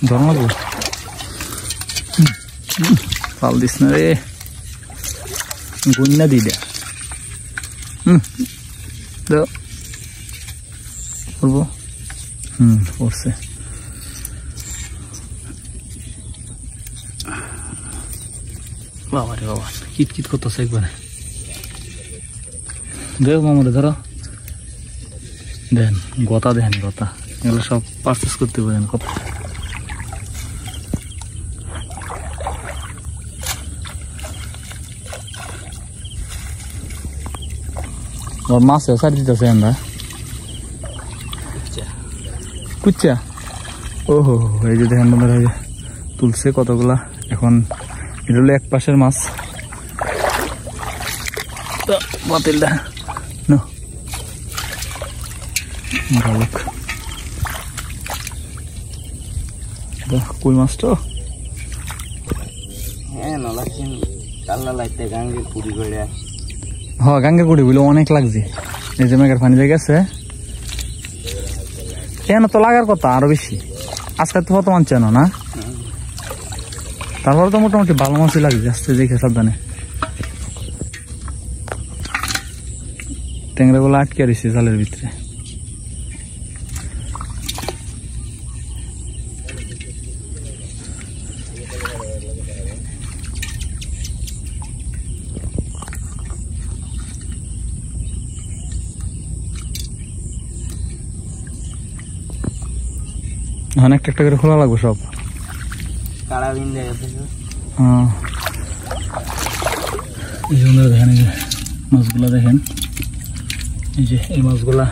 ধরো পাল দিস না রে, গুন্না দি দে। করবো করছে। বাবা রে বাবা, কিট কিট করতেছে একবারে। দেখ মামুরে ধরো, দেন গতা দেখেন, গতা এগুলো সব পারচেস করতে পারেন কত। মাছে সারি দিতেছে আমরা কুচ্চা। ওহো, এই যে দেখেন বন্ধুরা, এই যে তুলছে কতগুলা। এখন এটা হলো এক পাশের মাছ। বাতিলটা কই মাছ তো হ্যাঁ, গাঙ্গের কুড়ি বলে অনেক লাগছে। এই যে মেঘের পানি দিয়ে গেছে, কেন তো লাগার কথা আরো বেশি। আজকে তো কত মানছে না, তারপরে তো মোটামুটি ভালো মাছই লাগছে। আস্তে দেখে সাবধানে। ট্যাংরা গুলো আটকে রয়েছে জালের ভিতরে। এখন একটা একটা করে খোলা লাগবে সব। দেখেন এই যে মাছগুলা, দেখেন এই যে এই মাছগুলা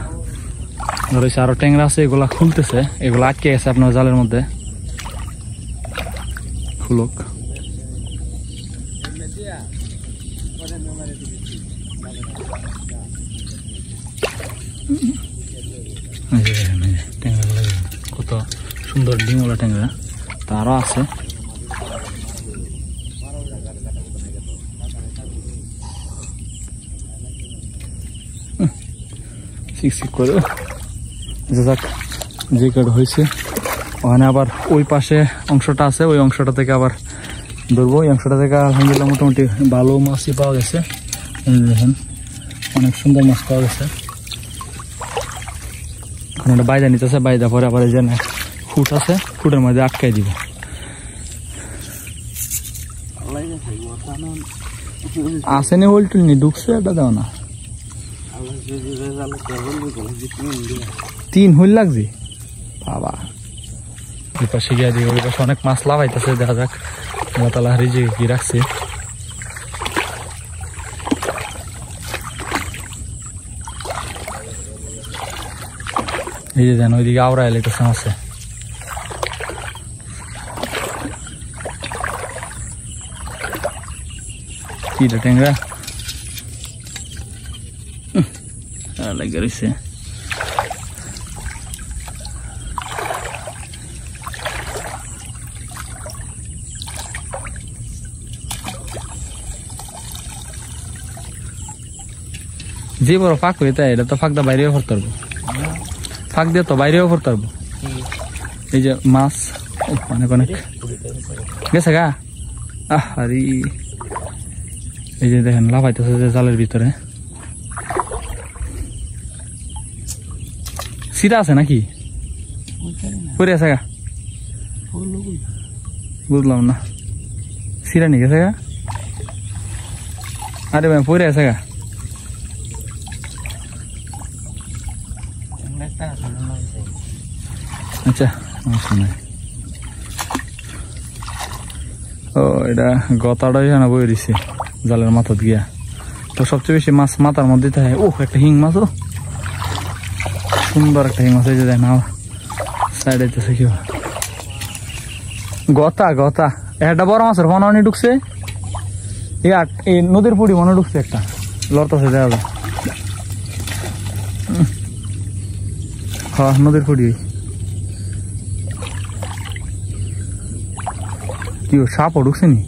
ধরেছে। আরো ট্যাংরা আছে, এগুলা খুলতেছে, এগুলা আটকে গেছে আপনার জালের মধ্যে। খুলুক। ট্যাংরা কত সুন্দর ডিমওয়ালা ট্যাংরা, তারও আছে। করে যাক, যে কাঠ হয়েছে ওখানে আবার ওই পাশে অংশটা আছে, ওই অংশটা থেকে আবার ধরবো। ওই অংশটা থেকে আলহামদুলিল্লাহ মোটামুটি ভালো মাছই পাওয়া গেছে। দেখেন অনেক সুন্দর মাছ পাওয়া গেছে। এখন একটা বাইদা নিতেছে, বাইদা পরে আবার এই যে ফুট আছে, ফুটের মধ্যে আটকাই দিব। আসেনি হোলটুল নি ঢুকছে, এটা দাও না। 3 হুইল লাগছে বাবা। ওই পাশে গিয়ে দিই, ওই পাশে অনেক মাছ লাভাইতেছে। দেখা যাক আল্লাহ তাআলা রিজিকে কি রাখছে। এই যে দেন ওইদিকে আওড়া এলাইতেছে মাছে। কি রে ট্যাংরা লাগে রয়েছে। যে বড় ফাঁক হইতে, এটা তো ফাঁক দা বাইরেও করতে পারবো, ফাঁক দিয়ে তো বাইরেও করতে পারবো। এই যে মাছ অনেক অনেক গেছে গা। আরে এই যে দেখেন লাফাইতেছে যে জালের ভিতরে। সিরা আছে নাকি পরে আছে গা, বুঝলাম না। সিরা নিয়ে গেছে গা। আরে ভাই পরে আছে গা। আচ্ছা ও, এটা গতাটাই না বই দিছে জালের মাথাত গিয়া। তো সবচেয়ে বেশি মাছ মাথার মধ্যে থাকে। ও একটা হিং মাছ, ও সুন্দর একটা হিং মাছ। এই যে দেখ না সাইড আইতেছে কি গতা গতা। একটা বড় মাছের ফোনানি ঢুকছে, এই নদীর পুড়ি মনে ঢুকছে একটা, লড়তেছে দেখা যায়। হ্যাঁ নদীর পুড়ি। কি সাপও ঢুকছে নি?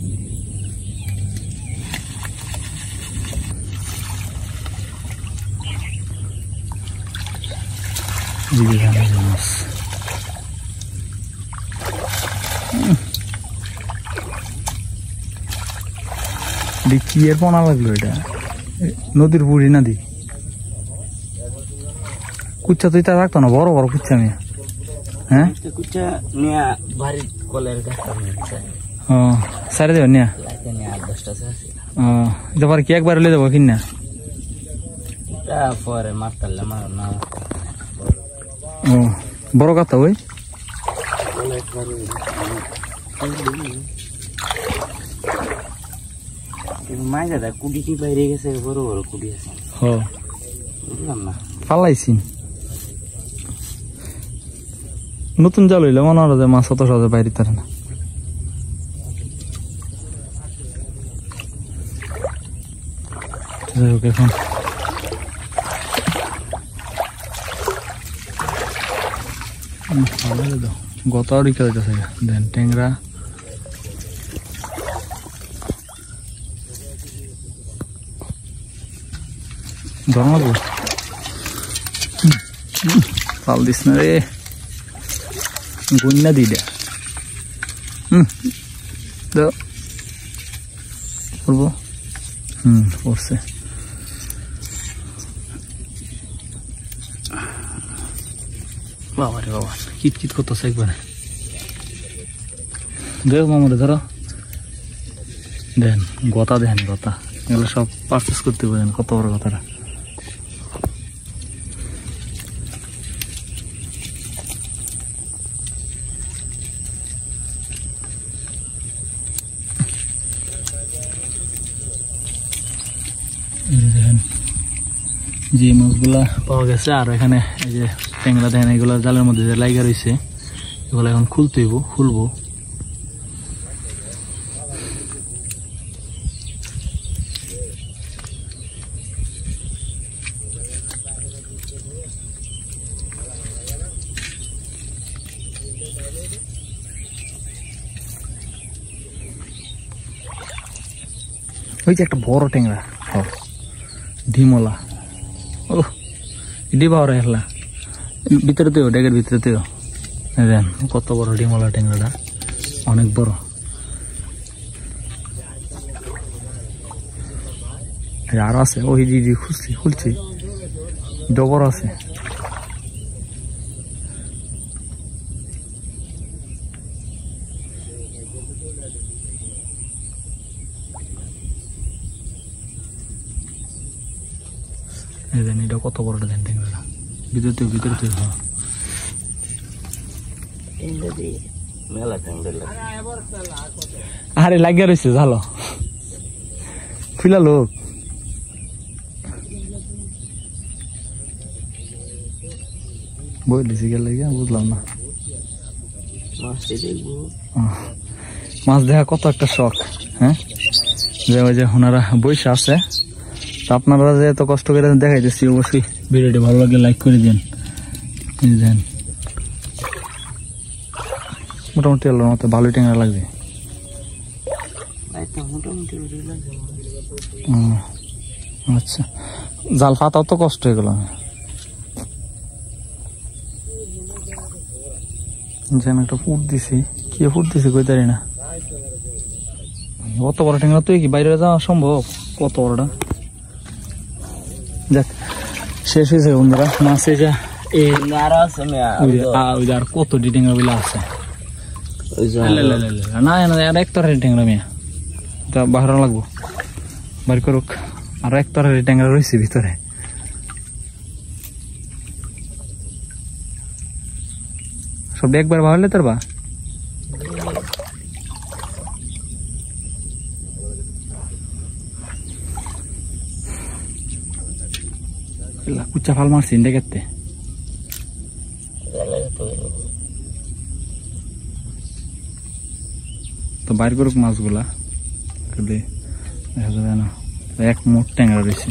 মাছ কি এর পোনা লাগলো এটা নদীর বুড়ি নদী কুচ্চা তুই তা রাখতো না বড় বড় কুচ্চা আমি হ্যাঁ কুচ্চা নিয়ে বাড়ির কলের গাছ ও সারে দেবেন নিয়া 8-10টা আছে এটা পরে কি একবার লে দেবো কিনা পরে মারতালে মার না ও বড় কথা ওই মাই দাদা কুড়িটি বাইরে গেছে বড় বড় কুড়ি আছে বুঝলাম না পালাইছি নতুন জাল হইলে মনে হয় যে মাছ অত সহজে বাইরে তার না যাই হোক এখন গত আর খেয়ে যাচ্ছে দেন ট্যাংরা ধর্মাবো পাল দিস না রে গুন্না দিদা করবো করছে বাবা রে বাবা কিট কিট করতেছে একবারে দেখ মামুরে ধরো দেন গতা দেন গতা এগুলো সব পারচেস করতে পারেন কত বড় কথাটা যে মাছগুলা পাওয়া গেছে আর এখানে এই যে ট্যাংরা দেখেন এগুলো জালের মধ্যে যে লাইগা রয়েছে এগুলো এখন খুলতে হইব খুলবো ওই যে একটা বড় ট্যাংরা ডিমলা ও ডিবা ওরা হেলা ভিতরেতেও ডেকের ভিতরেতেও দেন কত বড় ডিমলা ট্যাংরাটা অনেক বড় আর আছে ওই দিদি খুলছি ডবর আছে এটা কত বড়টা দেন ট্যাংরাটা ভিতরতেও আরে লাগিয়ে রয়েছে ভালো খুলা লোক বই দিছি গেলে বুঝলাম না মাছ দেখা কত একটা শখ হ্যাঁ যে ওই যে ওনারা বইসা আছে আপনারা যে এত কষ্ট করে দেখাইতেছি অবশ্যই ভিডিওটি ভালো লাগলে লাইক করে দিন মোটামুটি আল্লাহর মতো ভালোই ট্যাংরা লাগবে আচ্ছা জাল ফাতাও তো কষ্ট এগুলো যেন একটা ফুট দিছি কি ফুট দিছি কই তারি না অত বড় ট্যাংরা তুই কি বাইরে যাওয়া সম্ভব কত বড়টা যাক শেষ হয়েছে বন্ধুরা মাছ যা আর কত ট্যাংরা গুলো আছে না এক তরের ট্যাংরা মিয়া তা বাহার লাগবো বাড়ি করুক আর এক তরের ট্যাংরা রয়েছে ভিতরে সব একবার বাহারলে তোর বা কুচ্চা ফাল মারছি দেখতে তো বাইর করুক মাছগুলা দেখা যাবে না এক মোট ট্যাংরা রয়েছে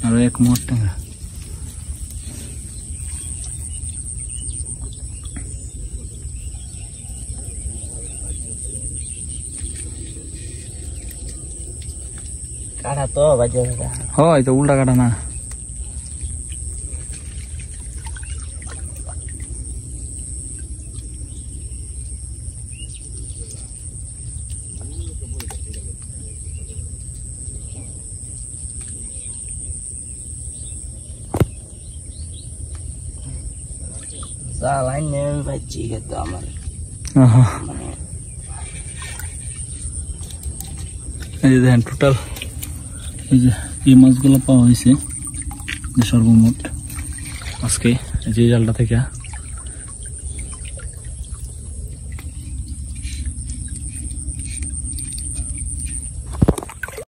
আর এক মোট ট্যাংরা কাটা তো বাজে হয় তো উল্টা কাটা না চালাই নেমে পাচ্ছি কিন্তু আমার মানে এই যে দেখেন টোটাল এই যে এই মাছগুলো পাওয়া হয়েছে সর্বমোট আজকে যে জালটা থেকে